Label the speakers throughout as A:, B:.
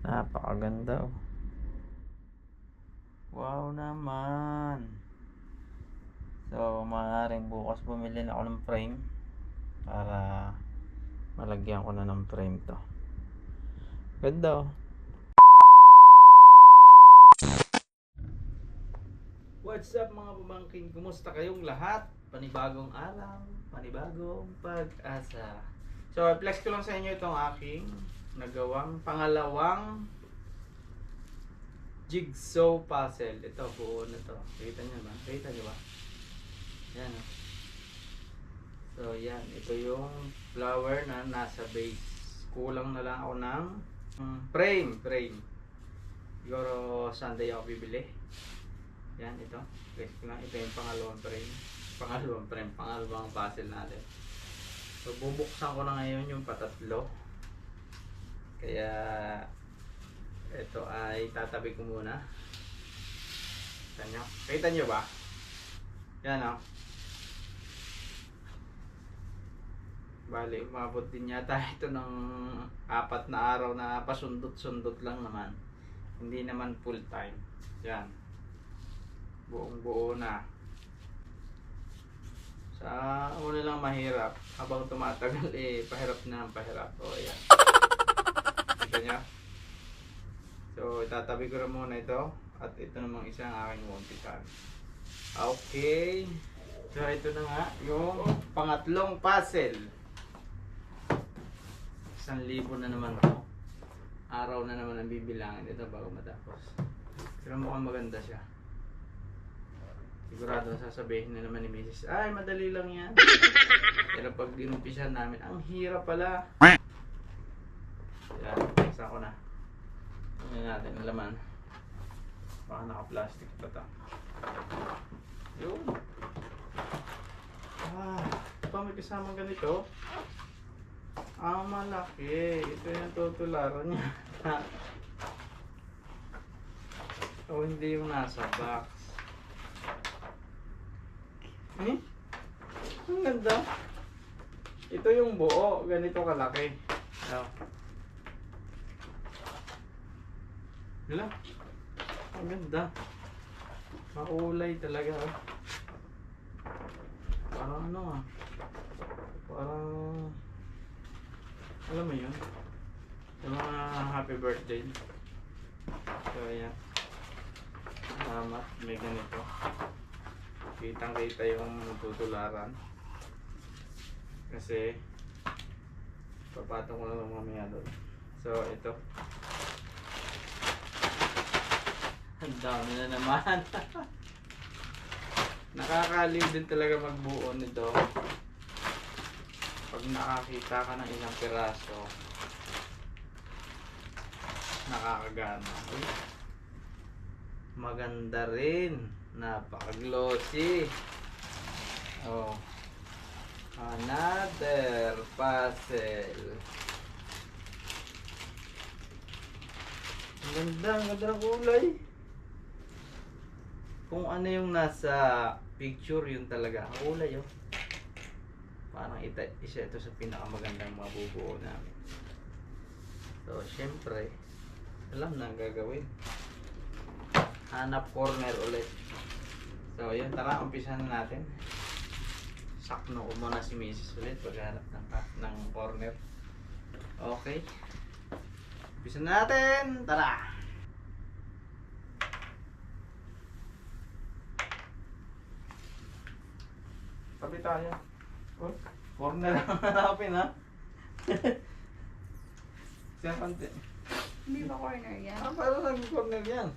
A: Napakaganda oh. Wow naman. So maaaring bukas bumili na ako ng frame para malagyan ko na ng frame to. Ganda oh. What's up mga pamangkin? Kumusta kayong lahat? Panibagong araw, panibagong pag-asa. So i-flex ko lang sa inyo itong aking nagawang pangalawang jigsaw puzzle. Ito, buo na to. Kita nyo ba? Kita nyo ba? Yan oh. So yan, ito yung flower na nasa base. Kulang na lang ako ng frame. Siguro Sunday ako bibili. Yan, ito. Flex ko lang. Ito yung pangalawang frame. Pangalawang puzzle natin. So bubuksan ko na ngayon yung patatlo. Kaya ito ay tatabi ko muna. Kita nyo ba? Yan o. Bali, umabot din yata ito ng 4 na araw na pasundot-sundot lang naman. Hindi naman full time. Yan. Buong buo na. Sa una lang mahirap. Habang tumatagal pahirap na ang pahirap. O yan. Kita nyo? So itatabi ko na muna ito. At ito namang isang aking muntikan. Okay. So ito na nga yung pangatlong puzzle. 1,000 na naman to. Araw na naman ang bibilangin ito bago matapos. Pero mukhang maganda siya. Sigurado sasabihin na naman ni Mrs. Ay, madali lang yan. Pero pag inumpisahan namin, ang hirap pala. Yan, isa ko na. Tingnan natin ang laman. Baka naka-plastic pa ito. Yun. Pa may kasamang ganito. Malaki. Ito yung tutularan niya. O hindi yung nasa box. Ang ganda. Ito yung buo. Ganito kalaki. So. Wala. Ang ganda. Makulay talaga. Parang ano ah. Parang alam mo yun? Yung mga happy birthday. So ayan. Salamat. May ganito. Kitang kita yung tutularan. Kasi papatong ko na lang mamaya doon. So ito. Ang dami na naman. Nakakaliw din talaga magbuo nito. Pag nakakita ka ng ilang piraso, nakakagana. Maganda rin. Napaka-glossy. Oh. Another puzzle. Ang ganda ng kulay. Kung ano yung nasa picture, yun talaga. Ang kulay oh. Parang isa ito sa pinakamagandang mabubuo namin. So, syempre, alam na ang gagawin. Hanap corner ulit. So, yun. Tara, umpisa na natin. Sakno ko muna si Mrs. ulit paghanap ng corner. Okay. Umpisa na natin. Tara! Tabi tayo. Corner ang hanapin ha. Siya konti.
B: Hindi ba corner yan?
A: Parang nag-corner yan.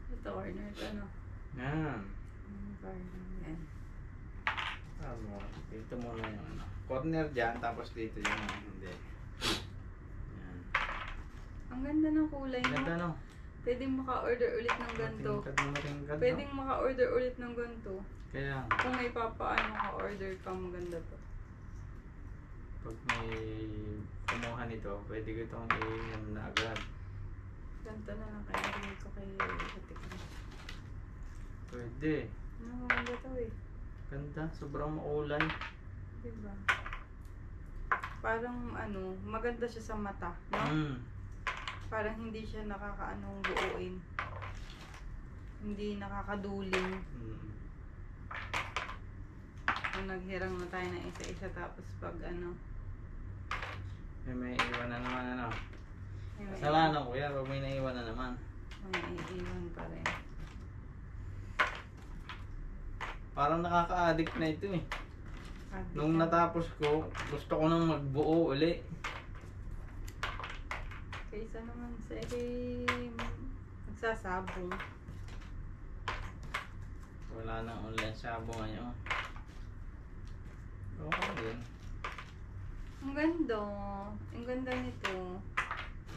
B: Ito corner ito no?
A: Yan.
B: Corner yan.
A: Dito muna yung ano. Corner dyan, tapos dito yung hindi. Yan.
B: Ang ganda ng kulay mo.
A: Ganda no?
B: Pwedeng maka-order ulit ng ganito.
A: Matingkad no?
B: Pwedeng maka-order ulit ng ganito.
A: Kaya
B: Kung may papaano maka-order ka, maganda to.
A: pag may kumuha nito, pwede ko itong i-inom na agad.
B: Ganito na lang kaya rin ko kay Batik.
A: Pwede.
B: Maganda to eh.
A: Ganda, sobrang maulay.
B: Diba? Parang ano, maganda siya sa mata, no?
A: Mm.
B: Parang hindi siya nakakaanong buuin. Hindi nakakaduling.
A: Mm.
B: Kung naghirang na tayo ng isa-isa tapos pag ano.
A: May iwan na naman ano.
B: May
A: Kasalanan ko yan pag may naiwan na naman.
B: iiwan pa rin.
A: Parang nakaka-addict na ito eh.
B: Addict
A: Nung
B: na.
A: natapos ko, gusto ko nang magbuo uli.
B: Kaysa naman sa nagsasabong.
A: Wala nang online sabo ngayon. Okay din.
B: Ang ganda. Ang ganda nito.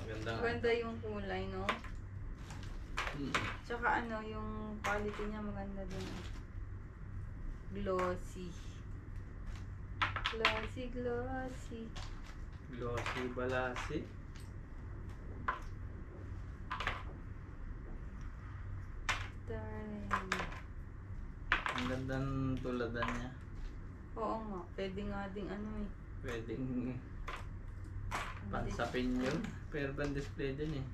A: Maganda
B: Ang
A: nga.
B: ganda yung kulay, no? Tsaka ano, yung quality niya maganda din. Glossy. Glossy, glossy.
A: Glossy balasi.
B: Darling.
A: Ang ganda ng tuladan niya.
B: Oo nga, pwede nga ding ano eh.
A: Pwedeng pansapin yun. Pero pan display din eh.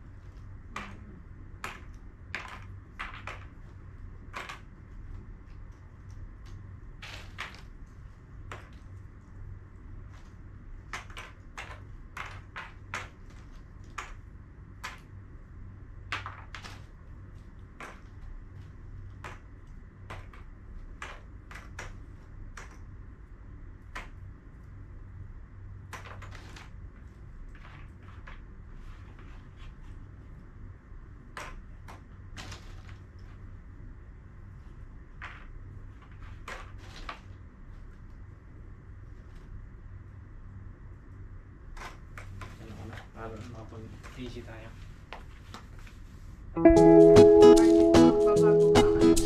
A: Ano ko na, para makapag-easy tayo.
B: Babago ka ano.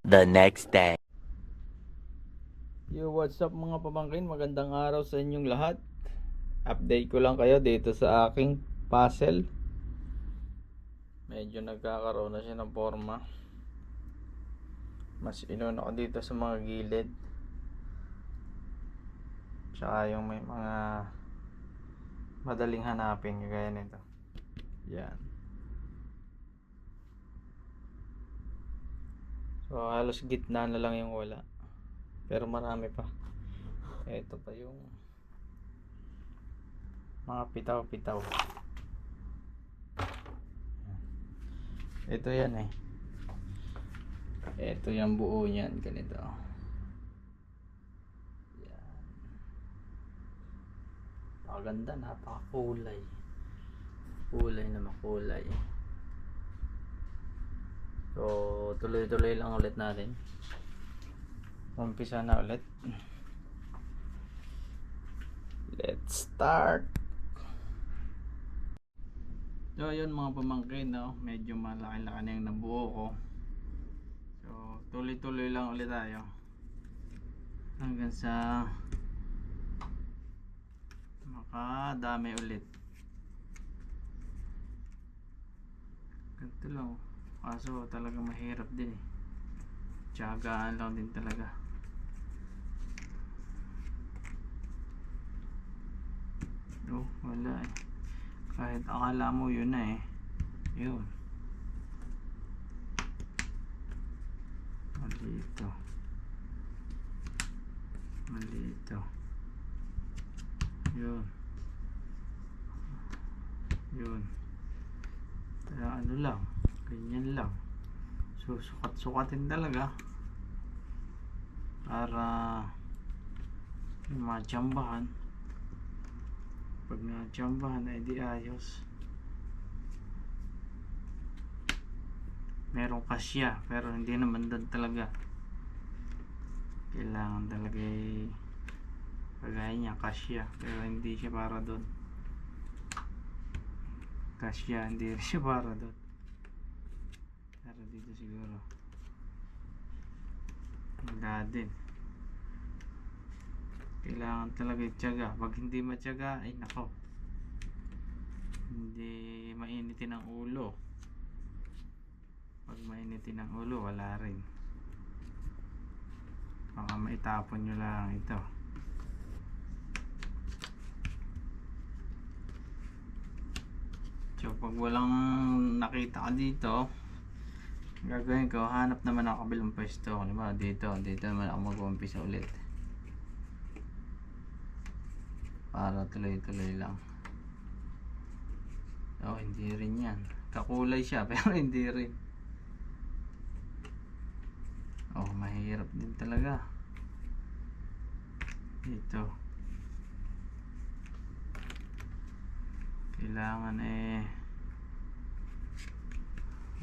C: The next day.
A: Yo, what's up mga pamangkin? Magandang araw sa inyong lahat. Update ko lang kayo dito sa aking puzzle. Medyo nagkakaroon na siya ng forma. Mas inuna ko dito sa mga gilid. Tsaka yung may mga madaling hanapin kagaya nito. Yan. So halos gitna na lang yung wala. Pero marami pa. Ito pa yung mga pitaw-pitaw. Ito yan eh. Ito yung buo niyan. Ganito. Yan. Napakaganda. Napakakulay. kulay na makulay. So tuloy-tuloy lang ulit natin. Umpisa na ulit. Let's start. So yun mga pamangkin, no? Medyo malaki-laki na yung nabuo ko. So tuloy-tuloy lang ulit tayo hanggang sa makadami ulit. Ganito lang. Kaso talaga mahirap din eh. Tiyagaan lang din talaga. No, wala eh. Kahit akala mo yun na eh. Yun. Mali ito. Mali ito. Yun. Yun. Kaya ano lang. Ganyan lang. So sukat-sukatin talaga. Para matsambahan. Pag natsambahan ay di ayos. Merong kasya pero hindi naman doon talaga. Kailangan talaga kagaya niya kasya pero hindi siya para doon. Kasya hindi siya para doon. Pero dito siguro wala din. Kailangan talaga tiyaga. Pag hindi matyaga ay nako, hindi mainitin ang ulo. Pag mainitin ang ulo wala rin. Baka maitapon nyo lang ito. So pag walang nakita ka dito, gagawin ko, hanap naman ako kabilang pwesto. Diba? Dito naman ako mag-umpisa ulit para tuloy-tuloy lang. Oh, hindi rin yan. Kakulay siya pero hindi rin. Oh, mahirap din talaga. Ito. Kailangan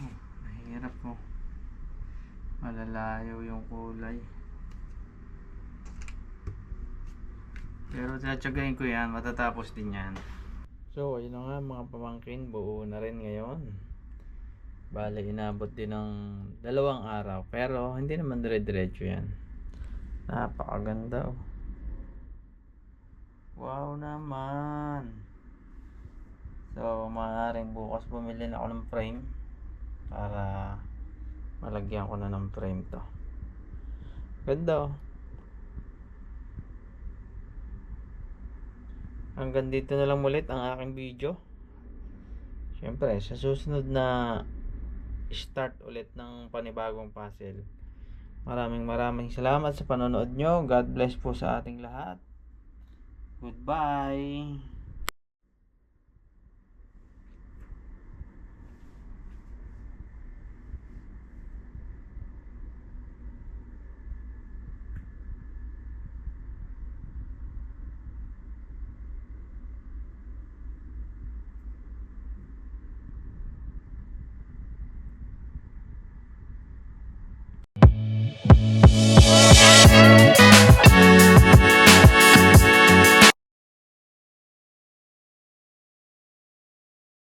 A: oh, mahirap mo. Malalayo yung kulay. Pero tsatsagain ko yan, matatapos din yan. So ayun na nga mga pamangkin, buo na rin ngayon. Bale inabot din ng 2 araw. Pero hindi naman dire-diretso yan. Napakaganda oh. Wow naman. So maaaring bukas bumili na ako ng frame para malagyan ko na ng frame to. Ganda oh. Hanggang dito na lang ulit ang aking video. Siyempre sa susunod na start ulit ng panibagong puzzle. Maraming salamat sa panonood nyo. God bless po sa ating lahat. Goodbye.